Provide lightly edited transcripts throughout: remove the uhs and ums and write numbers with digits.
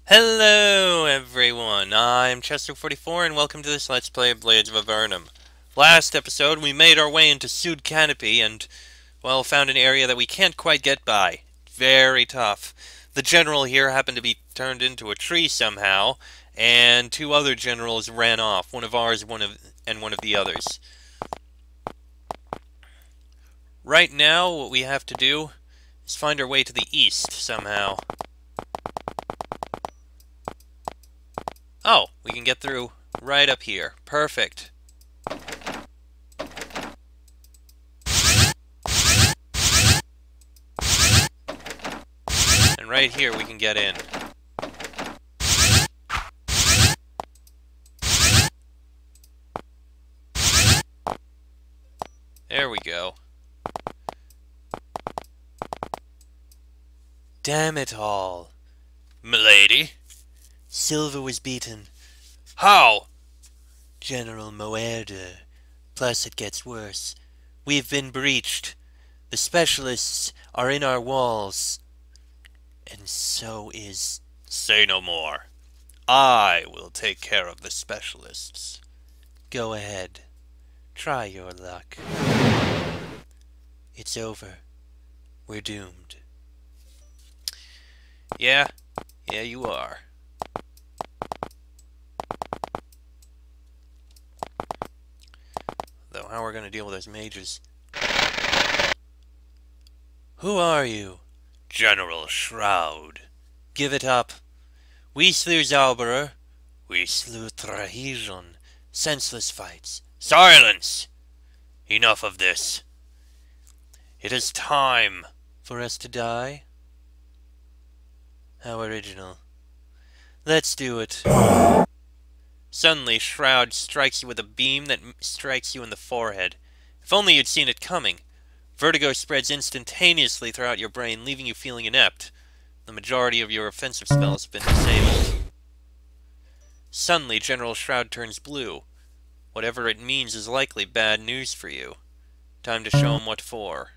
Hello everyone, I'm Chester44 and welcome to this Let's Play of Blades of Avernum. Last episode we made our way into Sud Canopy and, well, found an area that we can't quite get by. Very tough. The general here happened to be turned into a tree somehow, and two other generals ran off, one of ours one of the others. Right now what we have to do is find our way to the east somehow. Oh, we can get through right up here. Perfect. And right here we can get in. There we go. Damn it all. Milady? Silva was beaten. How? General Moerder. Plus it gets worse. We've been breached. The specialists are in our walls. And so is... Say no more. I will take care of the specialists. Go ahead. Try your luck. It's over. We're doomed. Yeah, you are. Though how we're gonna deal with those mages. Who are you? General Shroud. Give it up. We slew Zauberer. We slew Trahejon. Senseless fights. Silence! Enough of this. It is time for us to die. How original. Let's do it. Suddenly, Shroud strikes you with a beam that strikes you in the forehead. If only you'd seen it coming. Vertigo spreads instantaneously throughout your brain, leaving you feeling inept. The majority of your offensive spells have been disabled. Suddenly, General Shroud turns blue. Whatever it means is likely bad news for you. Time to show him what for.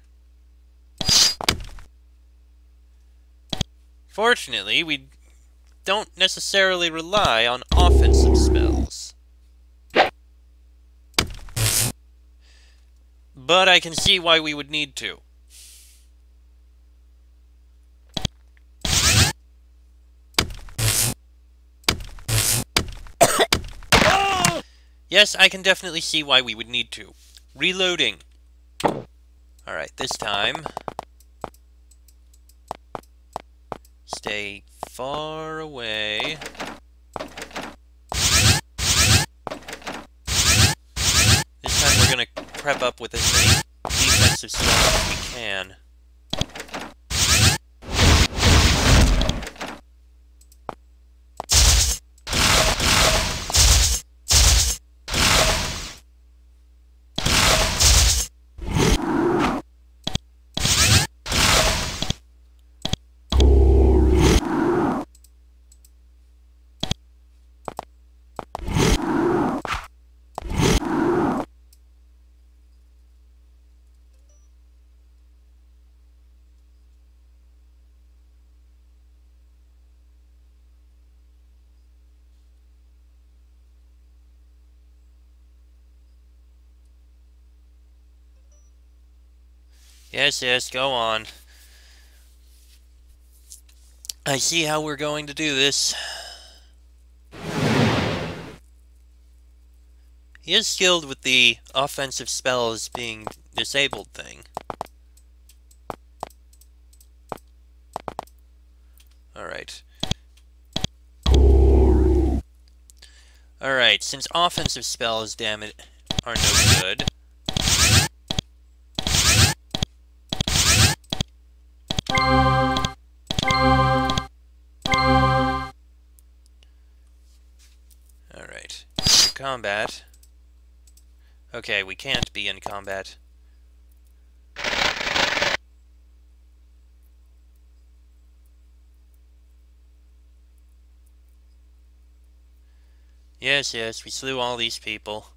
Fortunately, we don't necessarily rely on offensive spells. But I can see why we would need to. Yes, I can definitely see why we would need to. Reloading. Alright, this time... Stay far away. This time we're gonna prep up with as many defensive spells as we can. Yes, go on. I see how we're going to do this. He is skilled with the offensive spells being disabled thing. Alright. Alright, since offensive spells, damn it, are no good. Alright. Combat. Okay, we can't be in combat. Yes, we slew all these people.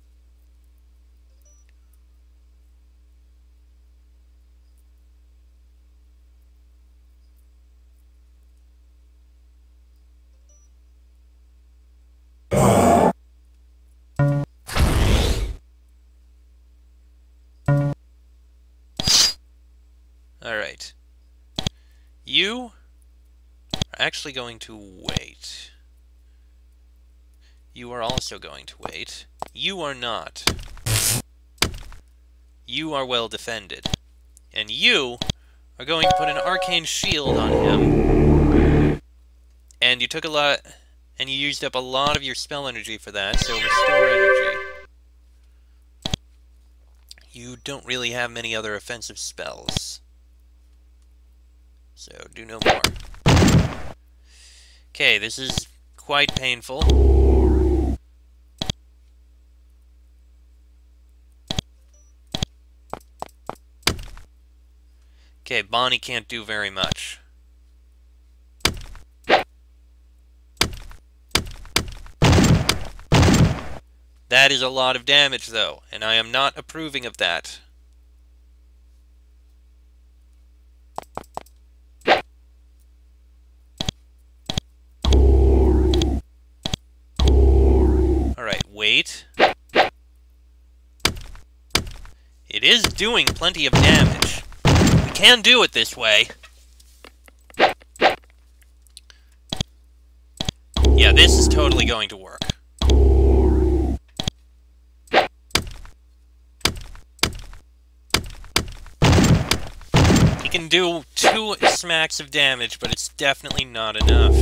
actually going to wait. You are also going to wait. You are not. You are well defended. And you are going to put an arcane shield on him. And you took a lot... And you used up a lot of your spell energy for that, so restore energy. You don't really have many other offensive spells. So, do no more. Okay, this is quite painful. Okay, Bonnie can't do very much. That is a lot of damage, though, and I am not approving of that. Alright, wait. It is doing plenty of damage. We can do it this way. Yeah, this is totally going to work. He can do 2 smacks of damage, but it's definitely not enough.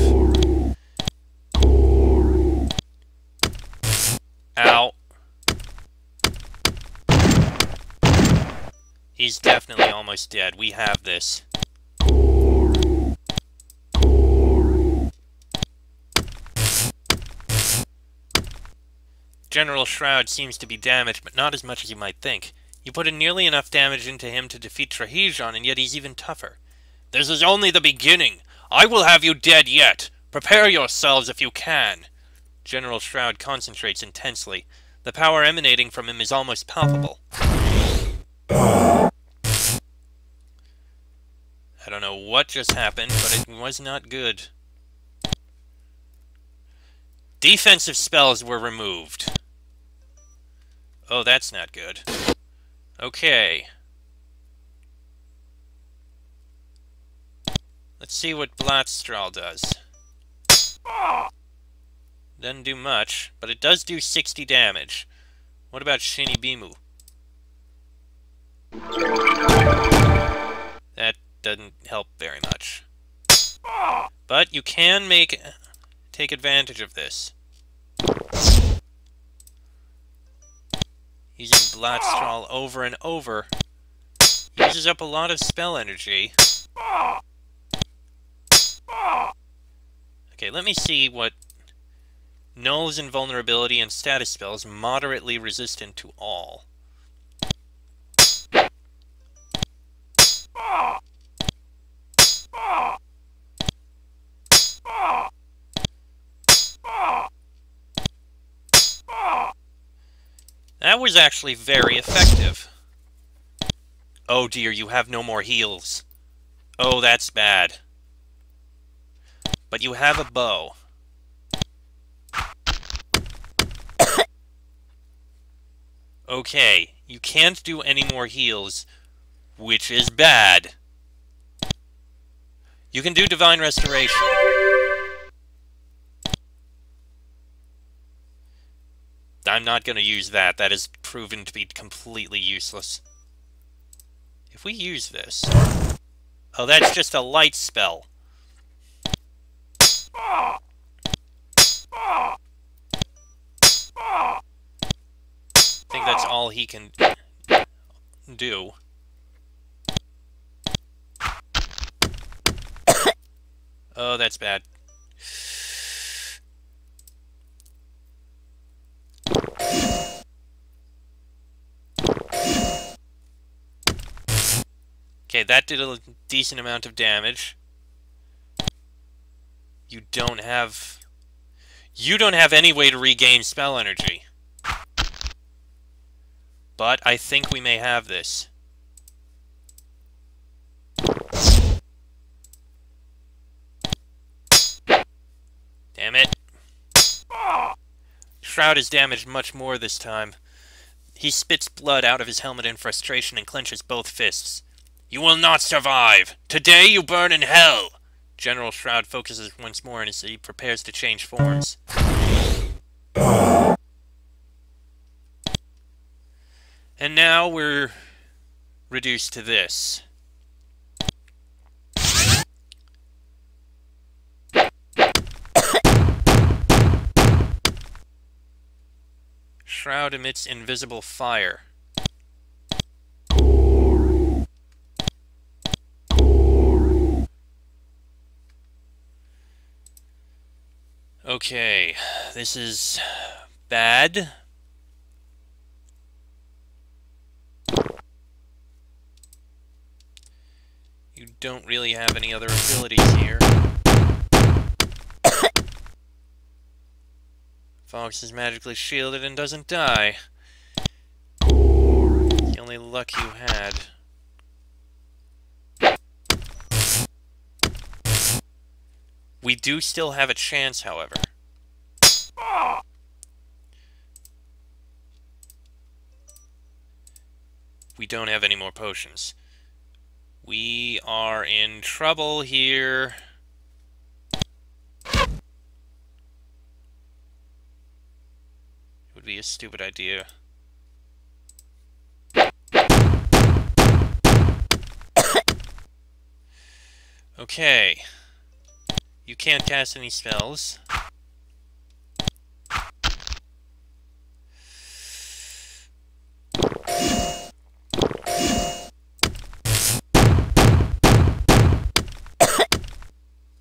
Ow. He's definitely almost dead. We have this. General Shroud seems to be damaged, but not as much as you might think. You put in nearly enough damage into him to defeat Trahejon, and yet he's even tougher. This is only the beginning. I will have you dead yet. Prepare yourselves if you can. General Shroud concentrates intensely. The power emanating from him is almost palpable. I don't know what just happened, but it was not good. Defensive spells were removed. Oh, that's not good. Okay. Let's see what Blattstrahl does. Doesn't do much, but it does do 60 damage. What about Shinibimu? That doesn't help very much. But you can take advantage of this. Using Blattstrahl over and over uses up a lot of spell energy. Okay, let me see what... Nulls, invulnerability, and status spells moderately resistant to all. That was actually very effective. Oh dear, you have no more heals. Oh, that's bad. But you have a bow. Okay, you can't do any more heals, which is bad. You can do Divine Restoration. I'm not going to use that. That is proven to be completely useless. If we use this... Oh, that's just a light spell. I think that's all he can do. Oh, that's bad. Okay, that did a decent amount of damage. You don't have any way to regain spell energy. But I think we may have this. Damn it. Shroud is damaged much more this time. He spits blood out of his helmet in frustration and clenches both fists. You will not survive! Today you burn in hell! General Shroud focuses once more as he prepares to change forms. And now we're reduced to this. Shroud emits invisible fire. Okay, this is bad. You don't really have any other abilities here. Fox is magically shielded and doesn't die. The only luck you had. We do still have a chance, however. We don't have any more potions. We are in trouble here. It would be a stupid idea. Okay. You can't cast any spells.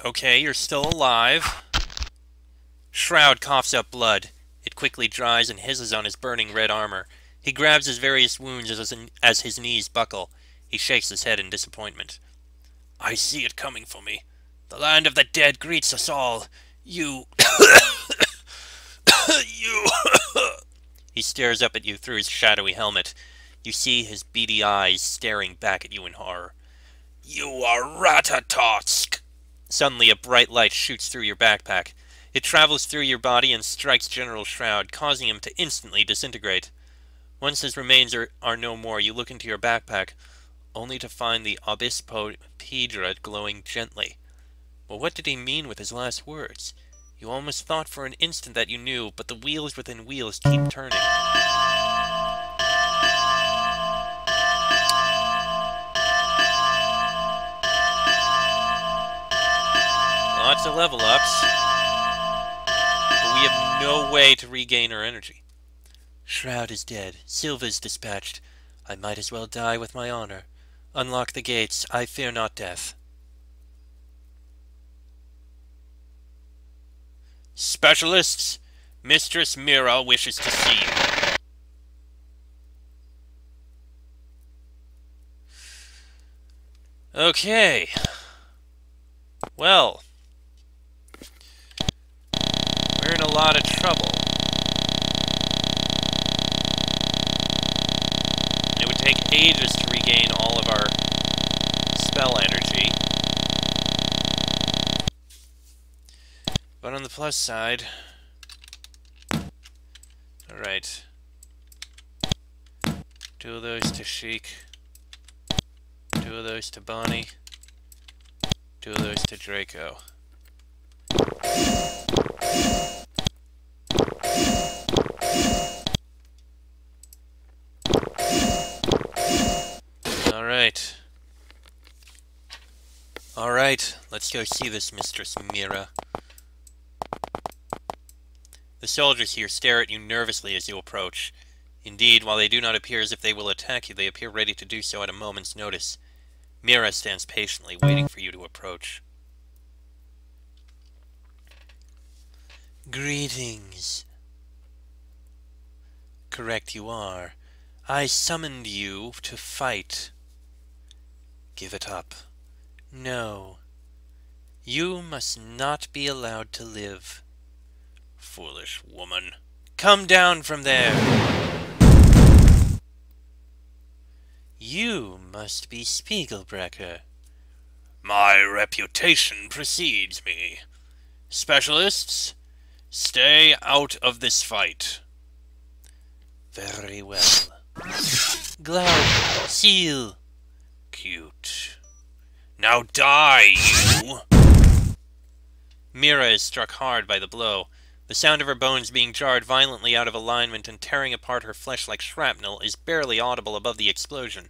Okay, you're still alive. Shroud coughs up blood. It quickly dries and hisses on his burning red armor. He grabs his various wounds as his knees buckle. He shakes his head in disappointment. I see it coming for me. The land of the dead greets us all. You... you... He stares up at you through his shadowy helmet. You see his beady eyes staring back at you in horror. You are Ratatotsk! Suddenly, a bright light shoots through your backpack. It travels through your body and strikes General Shroud, causing him to instantly disintegrate. Once his remains are no more, you look into your backpack, only to find the Obispo Pedra glowing gently. Well, what did he mean with his last words? You almost thought for an instant that you knew, but the wheels within wheels keep turning. Lots of level ups, but we have no way to regain our energy. Shroud is dead. Silva's dispatched. I might as well die with my honor. Unlock the gates. I fear not death. Specialists, Mistress Mira wishes to see you. Okay. Well, we're in a lot of trouble. It would take ages to regain all of our spell energy. But on the plus side... Alright. 2 of those to Sheik. 2 of those to Bonnie. 2 of those to Draco. Alright. Alright, let's go see this Mistress Mira. The soldiers here stare at you nervously as you approach. Indeed, while they do not appear as if they will attack you, they appear ready to do so at a moment's notice. Mira stands patiently, waiting for you to approach. Greetings. Correct you are. I summoned you to fight. Give it up. No. You must not be allowed to live. Foolish woman. Come down from there! You must be Spiegelbrecher. My reputation precedes me. Specialists, stay out of this fight. Very well. Gloud, seal. Cute. Now die, you! Mira is struck hard by the blow. The sound of her bones being jarred violently out of alignment and tearing apart her flesh like shrapnel is barely audible above the explosion.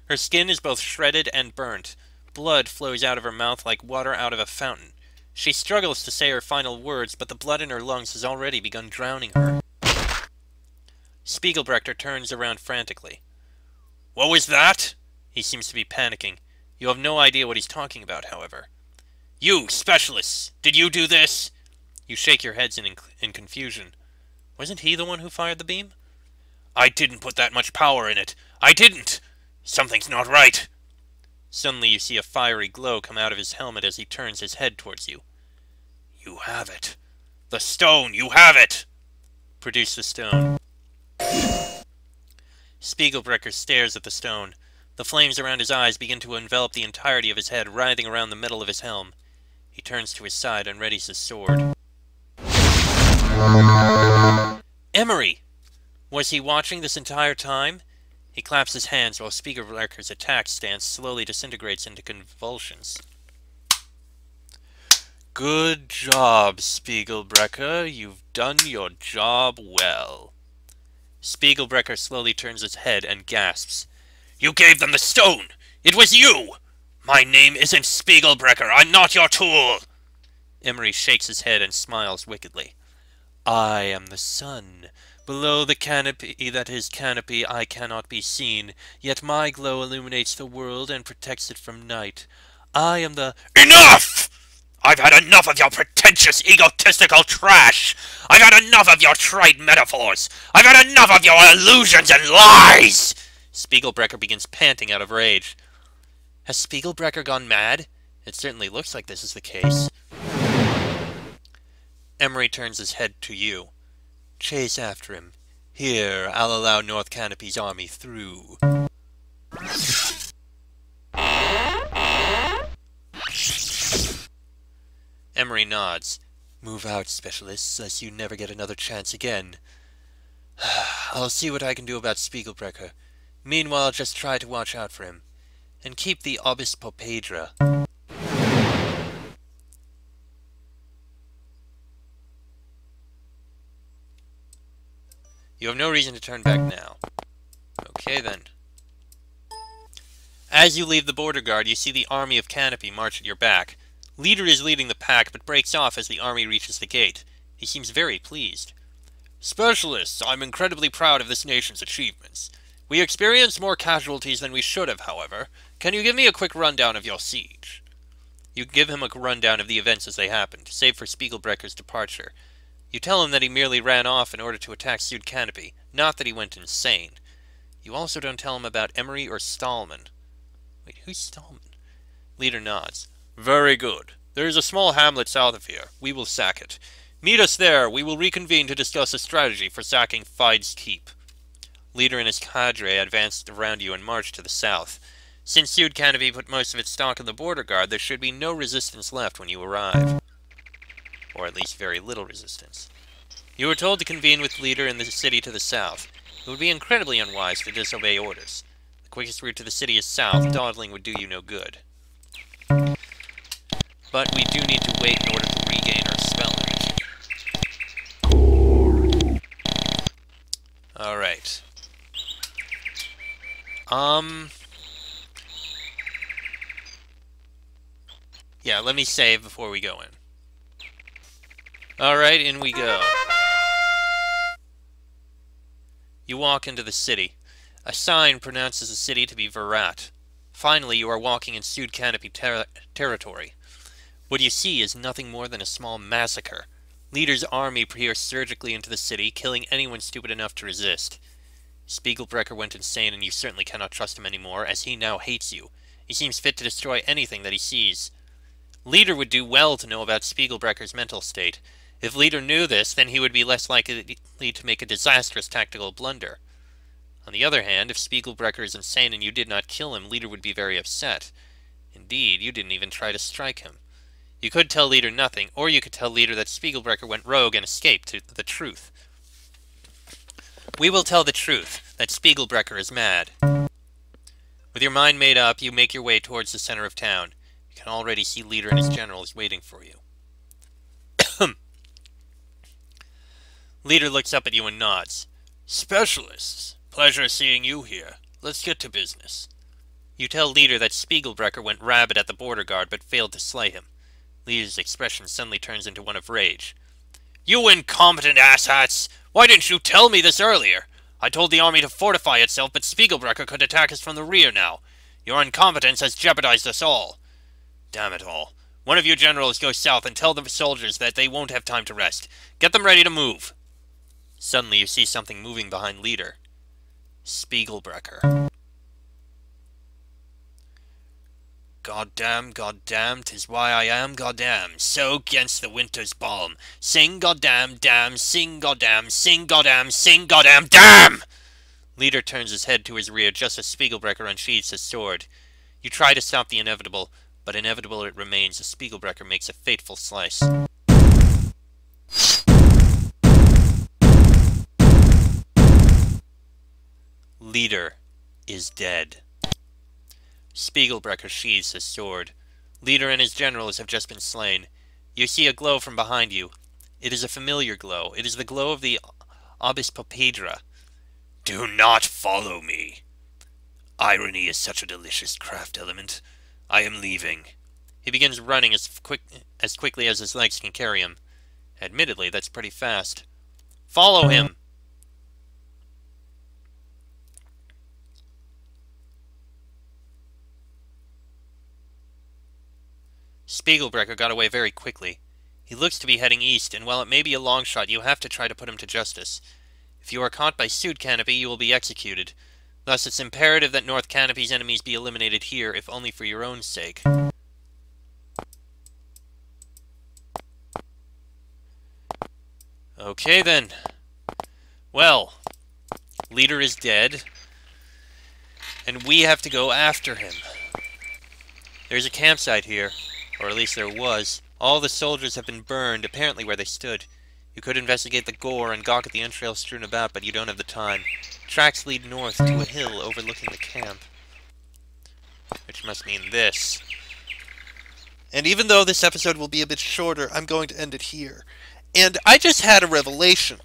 Her skin is both shredded and burnt. Blood flows out of her mouth like water out of a fountain. She struggles to say her final words, but the blood in her lungs has already begun drowning her. Spiegelbrecher turns around frantically. "What was that?" He seems to be panicking. You have no idea what he's talking about, however. "You, specialists! Did you do this?" You shake your heads in confusion. Wasn't he the one who fired the beam? "I didn't put that much power in it. I didn't! Something's not right." Suddenly you see a fiery glow come out of his helmet as he turns his head towards you. "You have it. The stone, you have it!" "Produce the stone." Spiegelbrecher stares at the stone. The flames around his eyes begin to envelop the entirety of his head, writhing around the middle of his helm. He turns to his side and readies his sword. Emery! Was he watching this entire time? He claps his hands while Spiegelbrecher's attack stance slowly disintegrates into convulsions. "Good job, Spiegelbrecher. You've done your job well." Spiegelbrecher slowly turns his head and gasps. "You gave them the stone! It was you! My name isn't Spiegelbrecher. I'm not your tool!" Emery shakes his head and smiles wickedly. "I am the sun. Below the canopy that is canopy I cannot be seen, yet my glow illuminates the world and protects it from night. I am the—" "Enough! I've had enough of your pretentious, egotistical trash! I've had enough of your trite metaphors! I've had enough of your illusions and lies!" Spiegelbrecher begins panting out of rage. Has Spiegelbrecher gone mad? It certainly looks like this is the case. Emery turns his head to you. "Chase after him. Here, I'll allow North Canopy's army through." Emery nods. "Move out, specialists, lest you never get another chance again. I'll see what I can do about Spiegelbrecher. Meanwhile, just try to watch out for him. And keep the Obis Popedra." You have no reason to turn back now. Okay, then. As you leave the border guard, you see the army of Canopy march at your back. Leader is leading the pack, but breaks off as the army reaches the gate. He seems very pleased. "Specialists, I'm incredibly proud of this nation's achievements. We experienced more casualties than we should have, however. Can you give me a quick rundown of your siege?" You give him a rundown of the events as they happened, save for Spiegelbrecher's departure. You tell him that he merely ran off in order to attack Sud Canopy, not that he went insane. You also don't tell him about Emery or Stallman. Wait, who's Stallman? Leader nods. "Very good. There is a small hamlet south of here. We will sack it. Meet us there. We will reconvene to discuss a strategy for sacking Fide's Keep." Leader and his cadre advanced around you and marched to the south. Since Sud Canopy put most of its stock in the border guard, there should be no resistance left when you arrive. Or at least very little resistance. You were told to convene with Leader in the city to the south. It would be incredibly unwise to disobey orders. The quickest route to the city is south. Dawdling would do you no good. But we do need to wait in order to regain our spell energy. Alright. Yeah, let me save before we go in. Alright, in we go. You walk into the city. A sign pronounces the city to be Virat. Finally, you are walking in Sud Canopy territory. What you see is nothing more than a small massacre. Leader's army pierced surgically into the city, killing anyone stupid enough to resist. Spiegelbrecher went insane, and you certainly cannot trust him anymore, as he now hates you. He seems fit to destroy anything that he sees. Leader would do well to know about Spiegelbrecher's mental state. If Leader knew this, then he would be less likely to make a disastrous tactical blunder. On the other hand, if Spiegelbrecher is insane and you did not kill him, Leader would be very upset. Indeed, you didn't even try to strike him. You could tell Leader nothing, or you could tell Leader that Spiegelbrecher went rogue and escaped to the truth. We will tell the truth, that Spiegelbrecher is mad. With your mind made up, you make your way towards the center of town. You can already see Leader and his generals waiting for you. Leader looks up at you and nods. Specialists! Pleasure seeing you here. Let's get to business. You tell Leader that Spiegelbrecher went rabid at the border guard but failed to slay him. Leader's expression suddenly turns into one of rage. You incompetent asshats! Why didn't you tell me this earlier? I told the army to fortify itself, but Spiegelbrecher could attack us from the rear now. Your incompetence has jeopardized us all. Damn it all. One of you generals go south and tell the soldiers that they won't have time to rest. Get them ready to move. Suddenly you see something moving behind Leader. Spiegelbrecher. Goddamn, goddamn, 'tis why I am goddamn, so 'gainst the winter's balm. Sing goddamn, damn, sing goddamn, sing goddamn, sing goddamn, damn! Leader turns his head to his rear just as Spiegelbrecher unsheathes his sword. You try to stop the inevitable, but inevitable it remains as Spiegelbrecher makes a fateful slice. Leader is dead. Spiegelbrecher sheathes his sword. Leader and his generals have just been slain. You see a glow from behind you. It is a familiar glow. It is the glow of the Abispopedra. Do not follow me. Irony is such a delicious craft element. I am leaving. He begins running as quickly as his legs can carry him. Admittedly, that's pretty fast. Follow him! Spiegelbrecher got away very quickly. He looks to be heading east, and while it may be a long shot, you have to try to put him to justice. If you are caught by Sud Canopy, you will be executed. Thus, it's imperative that North Canopy's enemies be eliminated here, if only for your own sake. Okay, then. Well, Leader is dead, and we have to go after him. There's a campsite here. Or at least there was. All the soldiers have been burned, apparently where they stood. You could investigate the gore and gawk at the entrails strewn about, but you don't have the time. Tracks lead north to a hill overlooking the camp. Which must mean this. And even though this episode will be a bit shorter, I'm going to end it here. And I just had a revelation.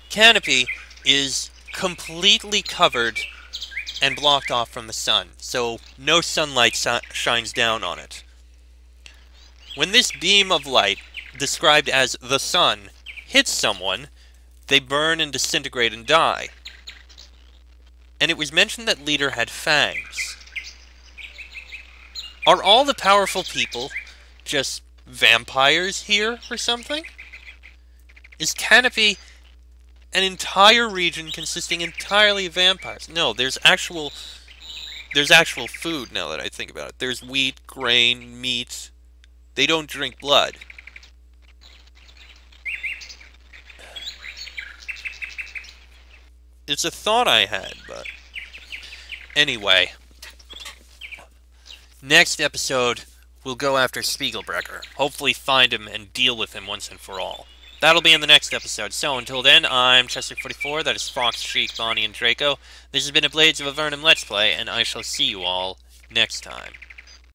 Canopy is completely covered and blocked off from the sun, so no sunlight shines down on it. When this beam of light, described as the sun, hits someone, they burn and disintegrate and die. And it was mentioned that Leader had fangs. Are all the powerful people just vampires here or something? Is Canopy an entire region consisting entirely of vampires? No, there's actual food now that I think about it. There's wheat, grain, meat. They don't drink blood. It's a thought I had, but anyway. Next episode, we'll go after Spiegelbrecher. Hopefully find him and deal with him once and for all. That'll be in the next episode. So, until then, I'm Chester44, that is Fox, Sheik, Bonnie, and Draco. This has been a Blades of Avernum Let's Play, and I shall see you all next time.